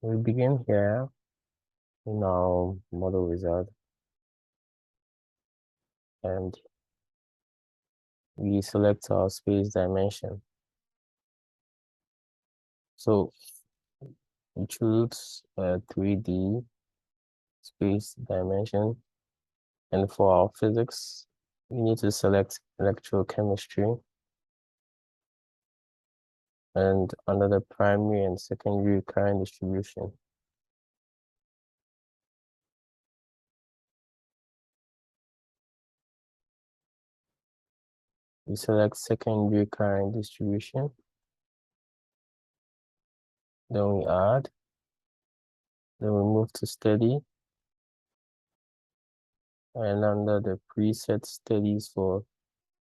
We begin here in our model wizard and we select our space dimension. So we choose a 3D space dimension, and for our physics, we need to select electrochemistry, and under the primary and secondary current distribution. We select secondary current distribution, then we add, then we move to steady, and under the preset steadies for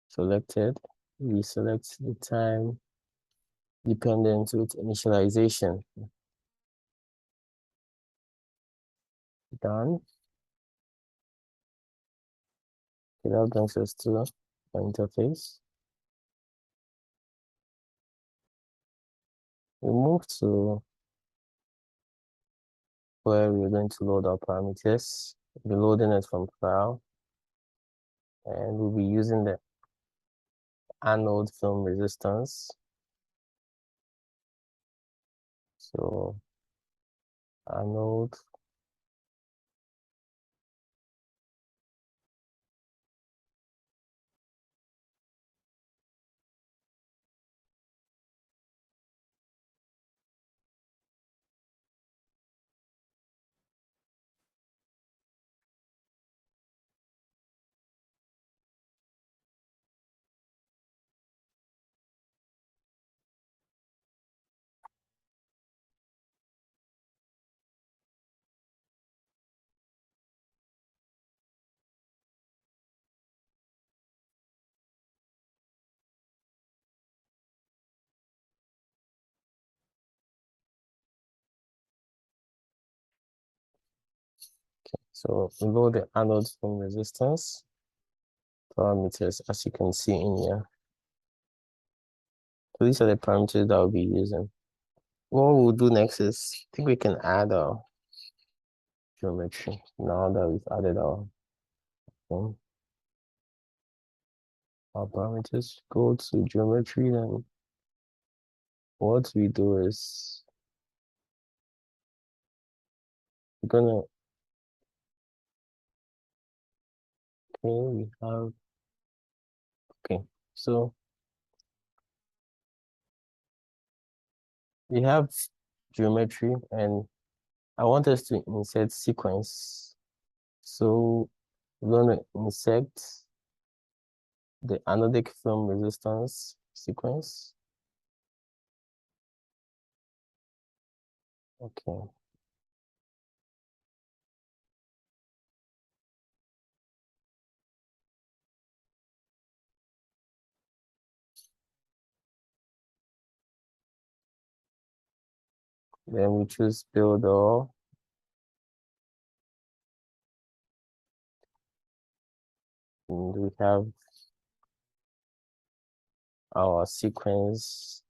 selected, we select the time dependent with initialization. Done. Okay, that brings us to the interface. We move to where we're going to load our parameters. We're loading it from file, and we'll be using the anode film resistance. So anode, so we load the anode film resistance parameters, as you can see in here. So these are the parameters that we'll be using. What we'll do next is, I think we can add our geometry now that we've added our parameters. Go to geometry, then what we do is we're gonna, we have, so we have geometry, and I want us to insert sequence. So we're going to insert the anodic film resistance sequence. Okay. Then we choose build all. And we have our sequence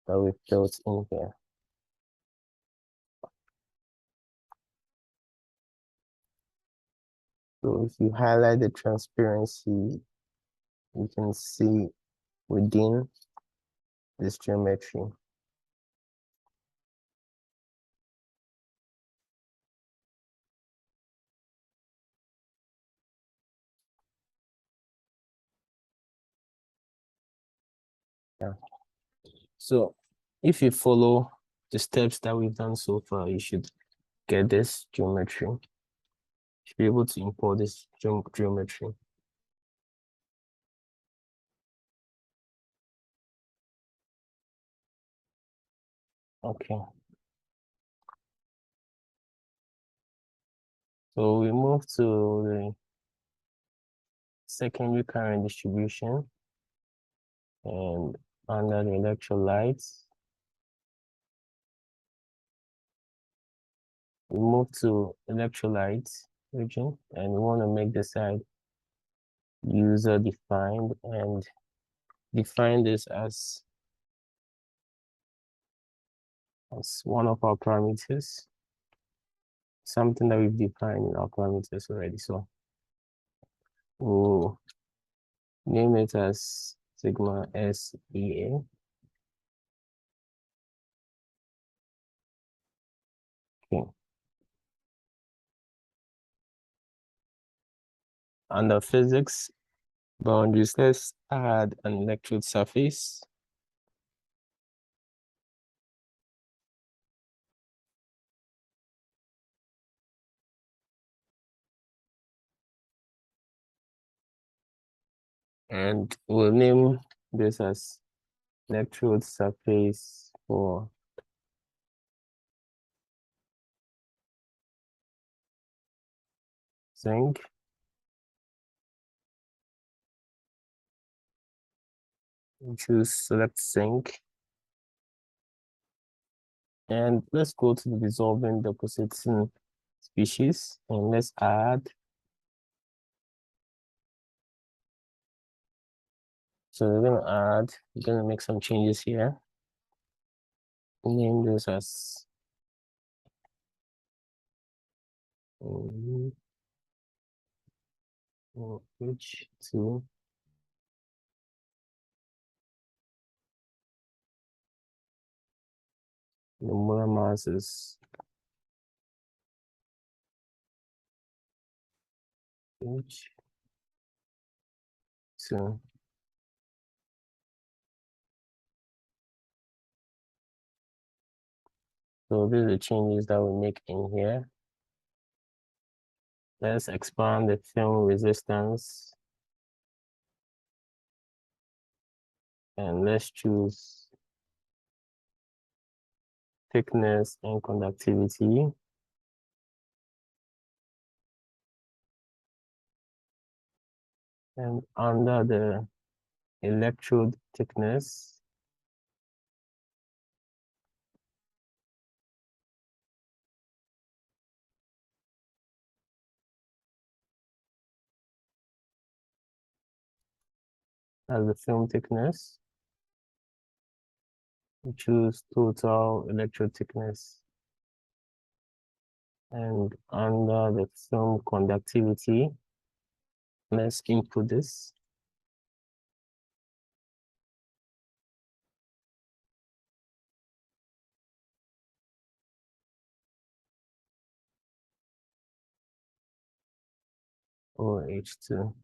that we built in here. So if you highlight the transparency, you can see within this geometry. Yeah. So if you follow the steps that we've done so far, you should get this geometry. You should be able to import this geometry. Okay. So we move to the secondary current distribution, and under the electrolytes, we move to electrolyte region, and we want to make the side user defined and define this as as one of our parameters, something that we've defined in our parameters already. So we'll name it as sigma SEA. Okay. Under physics boundaries, let's add an electrode surface. And we'll name this as electrode surface for zinc. We choose select zinc. And let's go to the dissolving depositing species and let's add. So we're gonna make some changes here. Name this as H2 the molar mass is H2. So these are the changes that we make in here. Let's expand the film resistance. And let's choose thickness and conductivity. And under the electrode thickness, as the film thickness, we choose total electrode thickness. And under the film conductivity, let's input this. Or H2.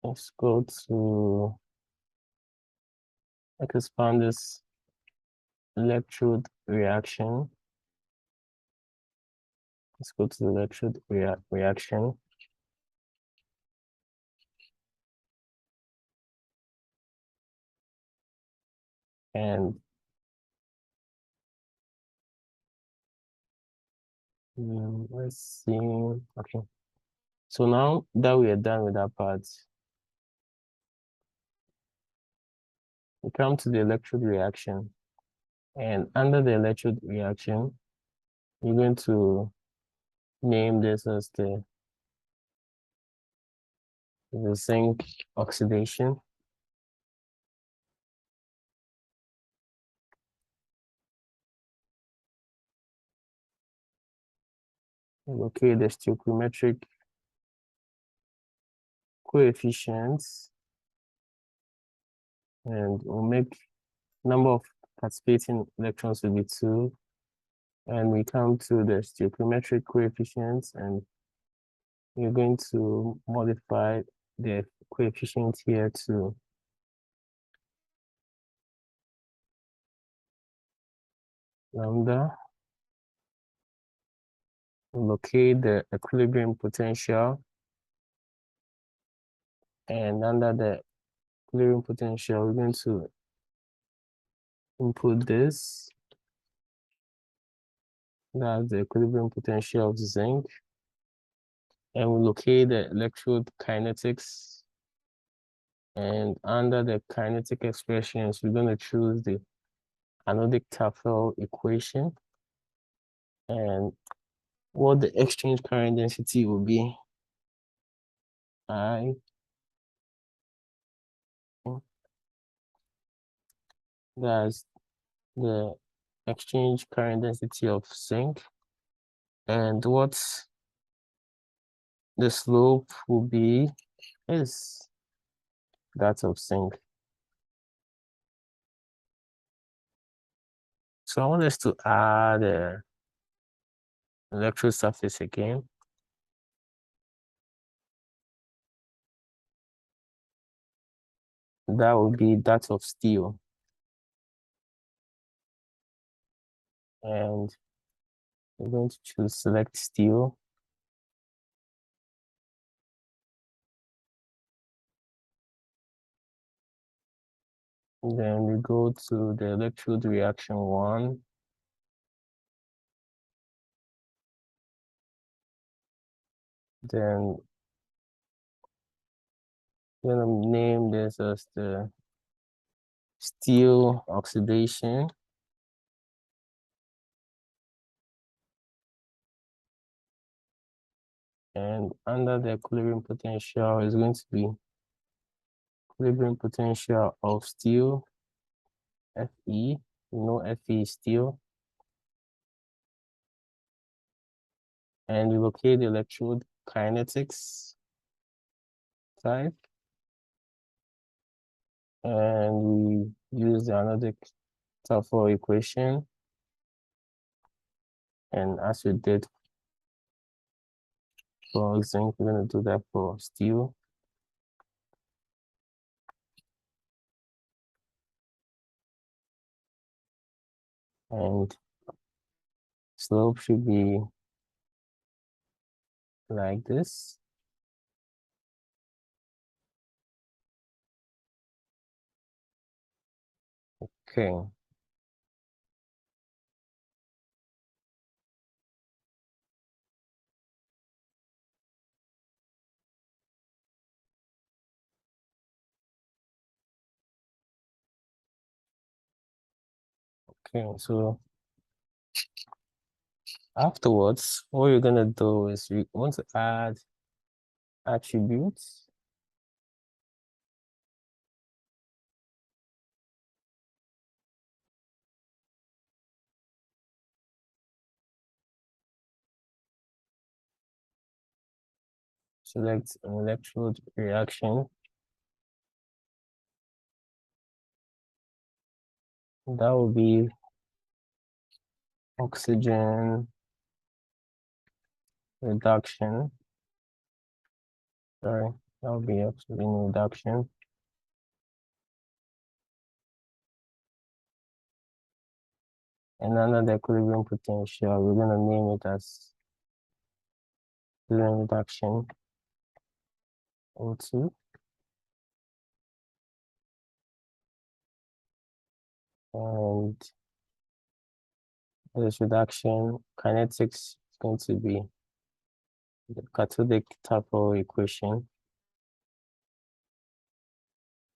Let's go to expand this electrode reaction. Let's go to the electrode reaction. And let's see. Okay. So now that we are done with that part, we come to the electrode reaction. And under the electrode reaction, we're going to name this as the zinc oxidation. Locate the stoichiometric coefficients, and we'll make number of participating electrons will be 2. And we come to the stoichiometric coefficients, and we're going to modify the coefficient here to lambda. Locate the equilibrium potential, and under the equilibrium potential, we're going to input this. That's the equilibrium potential of zinc. And we locate the electrode kinetics. And under the kinetic expressions, we're going to choose the anodic Tafel equation. And what the exchange current density will be. I that's the exchange current density of zinc, and what the slope will be is that of zinc. So I want us to add a electrode surface again. That will be that of steel. And we're going to choose select steel. Then we go to the electrode reaction 1. Then we're going to name this as the steel oxidation. And under the equilibrium potential is going to be equilibrium potential of steel, Fe. You know Fe is steel. And we locate the electrode kinetics type. And we use the anodic Tafel equation. And as we did for zinc, we're going to do that for steel. And slope should be like this. Okay. Okay, so afterwards, what you're gonna do is we want to add attributes. Select an electrode reaction. That will be oxygen reduction. Sorry, that will be oxygen reduction. And under the equilibrium potential, we're gonna name it as oxygen reduction O2. And this reduction kinetics is going to be the Cathodic Tafel equation.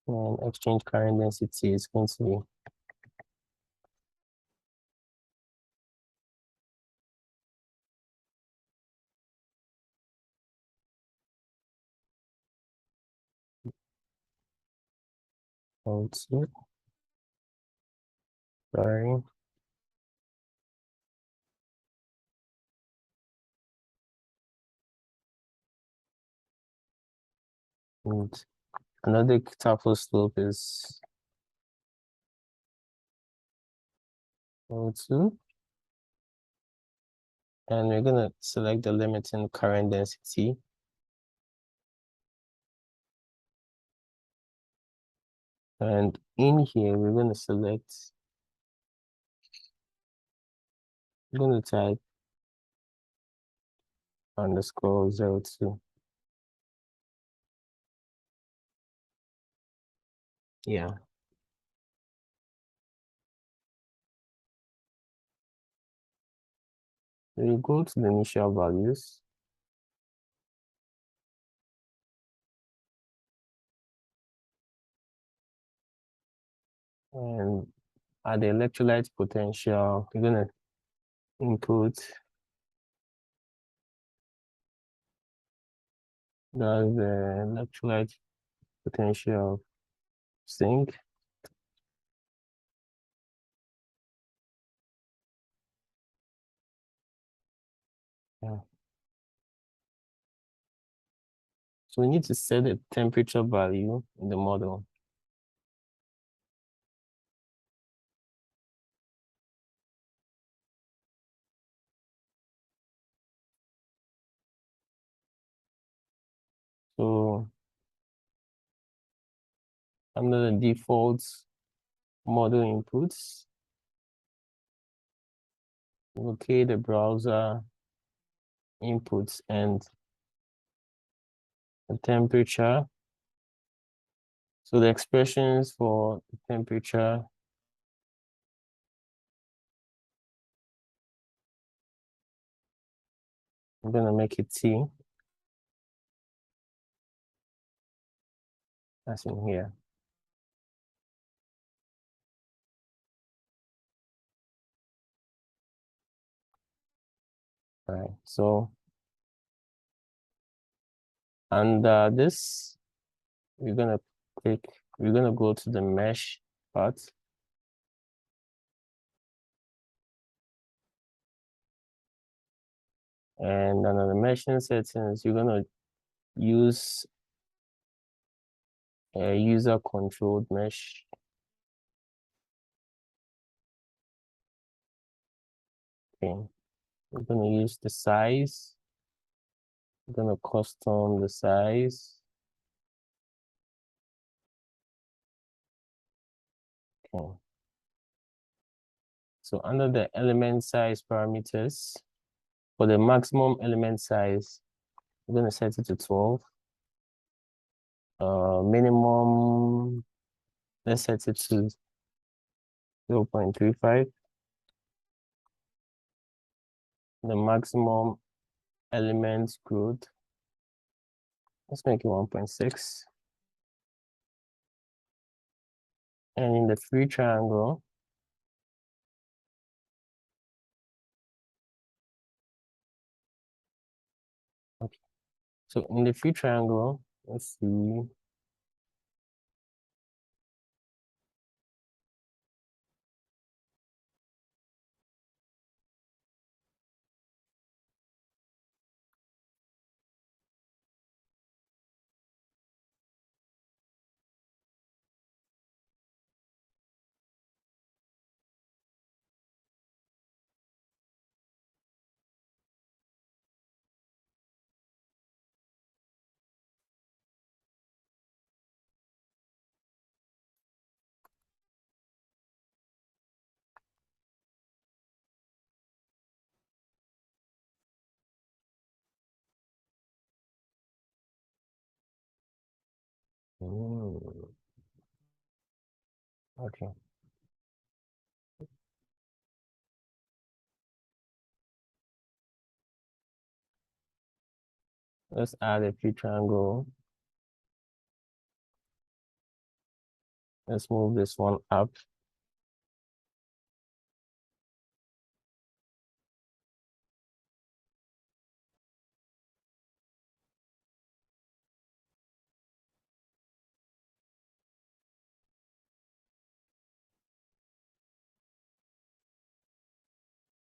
And exchange current density is going to be O2. Sorry. And another Tafel slope is O2. And we're going to select the limiting current density. And in here, we're going to select, we're going to type underscore 02. Yeah. We go to the initial values. And at the electrolyte potential, we're going to input That's the electrolyte potential of zinc. Yeah. So we need to set the temperature value in the model. So under the default model inputs, locate the browser inputs and the temperature. So the expressions for the temperature, I'm gonna make it T. That's in here. All right. So under this, we're gonna go to the mesh part. And under the meshing settings, you're gonna use a user controlled mesh. Okay. We're gonna use the size. We're gonna custom the size. Okay. So under the element size parameters, for the maximum element size, we're gonna set it to 12. Minimum, let's set it to 0.35. The maximum element growth, let's make it 1.6. And in the free triangle, okay. So in the free triangle, let's see. Okay. Let's add a free triangle. Let's move this one up.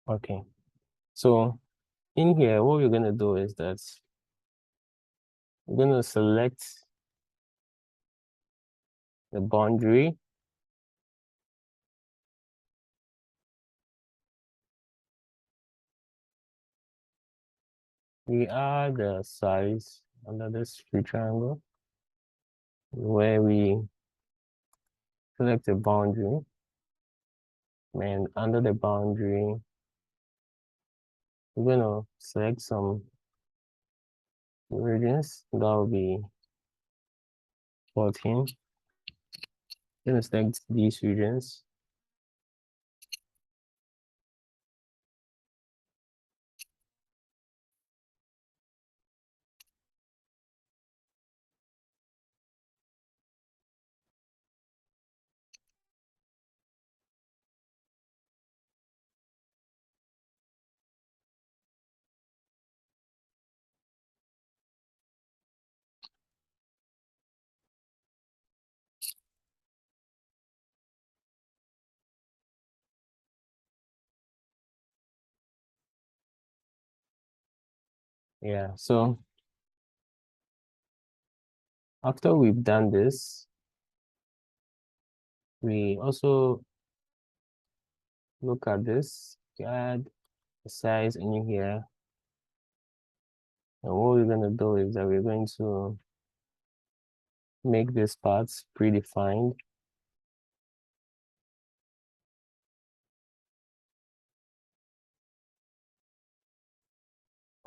Okay. So in here, what we're gonna do is that we're gonna select the boundary. We add the size under this free triangle where we select the boundary. And under the boundary, we're gonna select some regions. That will be 14. Gonna select these regions. Yeah, so after we've done this, we also look at this, add the size in here. And what we're going to do is that we're going to make these parts predefined.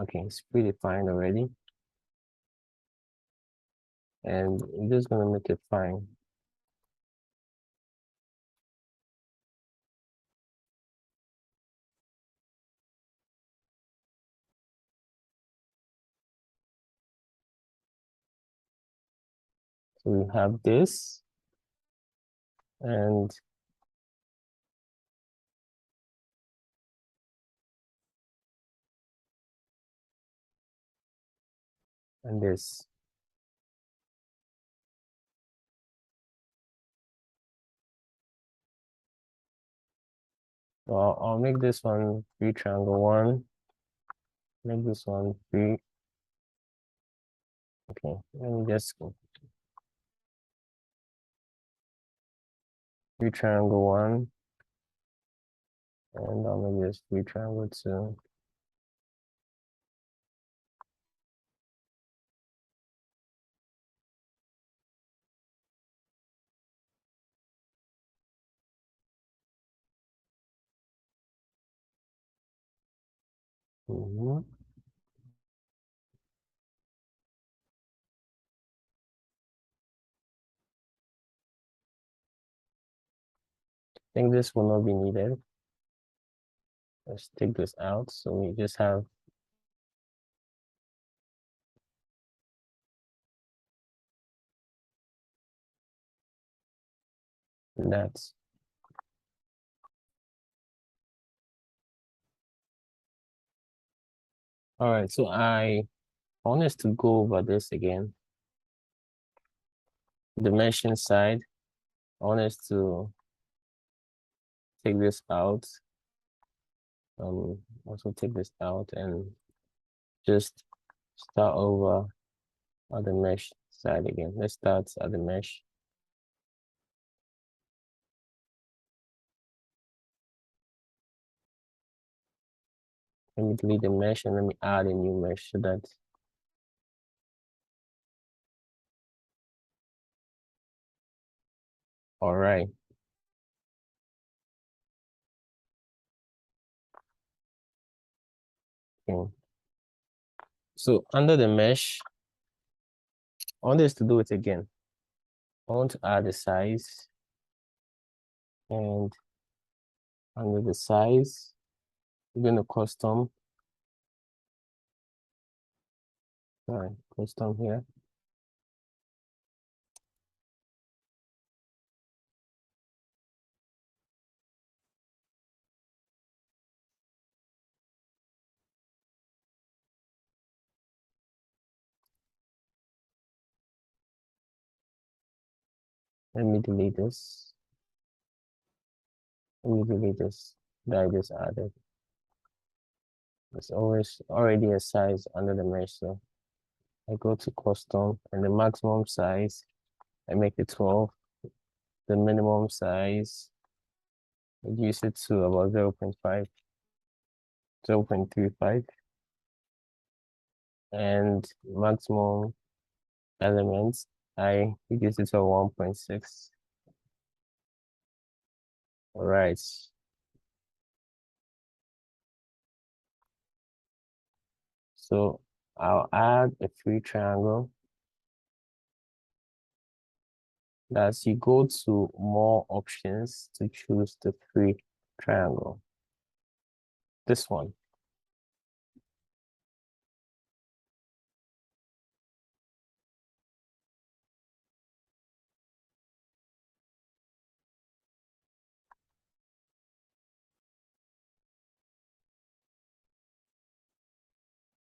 Okay, it's predefined already. And I'm just going to make it fine. So we have this and this. So I'll make this one 3 triangle 1. Make this one 3. Okay, let me just go 3 triangle 1. And I'll make this 3 triangle 2. I think this will not be needed. Let's take this out. So we just have that. All right, so I want us to go over this again. Dimension side, I want us to take this out. Also take this out and just start over on the mesh side again. Let's start at the mesh. Let me delete the mesh and let me add a new mesh so that all right. Okay. So under the mesh, I want us to do it again. I want to add the size and under the size, we're going to custom here. Let me delete this. Let me delete this that I just added. It's always already a size under the mesh, so I go to custom and the maximum size, I make it 12. The minimum size, reduce it to about 0.5, 0.35, and maximum elements, I reduce it to 1.6. All right. So I'll add a free triangle. That's you go to more options to choose the free triangle. This one.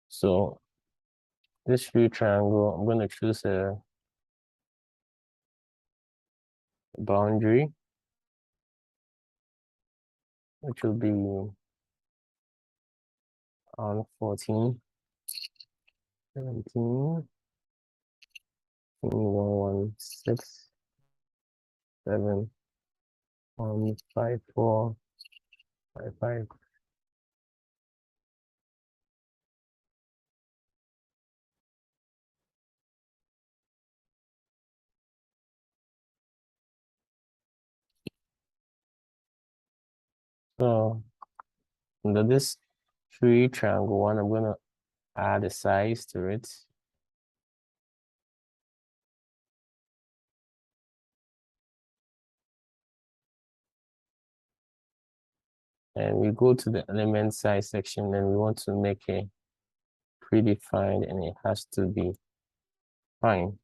So this free triangle, I'm going to choose a boundary, which will be on 14. 17, 116, 7, 154, 55. So under this three triangle one, I'm gonna add a size to it. And we go to the element size section and we want to make a predefined and it has to be fine.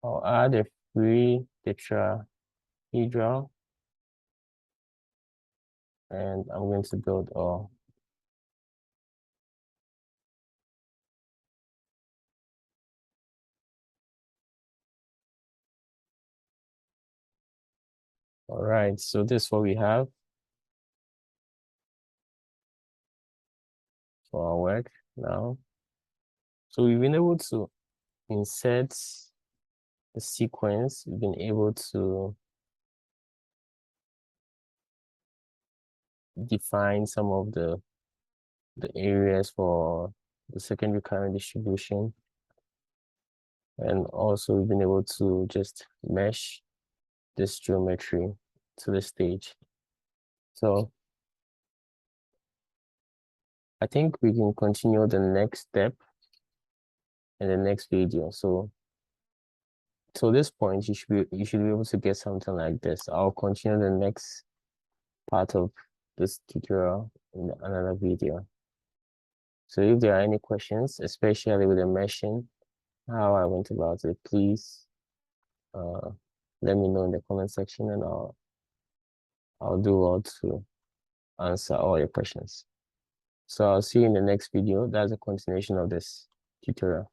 I'll add a free tetrahedral and I'm going to build all. All right, so this is what we have for our work now. So we've been able to insert the sequence. We've been able to define some of the areas for the secondary current distribution. And also we've been able to just mesh this geometry to the stage. So I think we can continue the next step in the next video. So this point, you should be able to get something like this. I'll continue the next part of this tutorial in another video. So if there are any questions, especially with the meshing, how I went about it, please let me know in the comment section and I'll do well to answer all your questions. So I'll see you in the next video. That's a continuation of this tutorial.